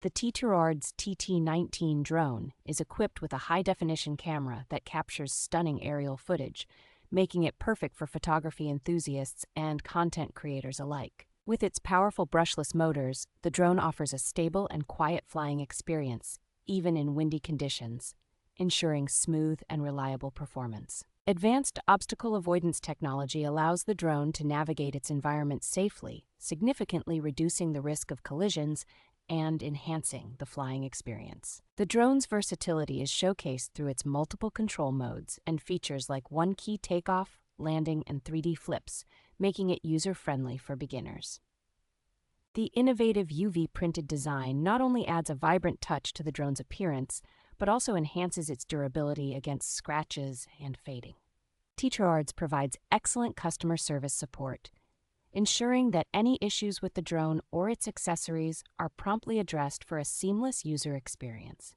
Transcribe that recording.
The TTROARDS TT19 drone is equipped with a high-definition camera that captures stunning aerial footage, making it perfect for photography enthusiasts and content creators alike. With its powerful brushless motors, the drone offers a stable and quiet flying experience, even in windy conditions, ensuring smooth and reliable performance. Advanced obstacle avoidance technology allows the drone to navigate its environment safely, significantly reducing the risk of collisions and enhancing the flying experience. The drone's versatility is showcased through its multiple control modes and features like one-key takeoff, landing, and 3D flips, making it user-friendly for beginners. The innovative UV-printed design not only adds a vibrant touch to the drone's appearance, but also enhances its durability against scratches and fading. TTROARDS provides excellent customer service support, ensuring that any issues with the drone or its accessories are promptly addressed for a seamless user experience.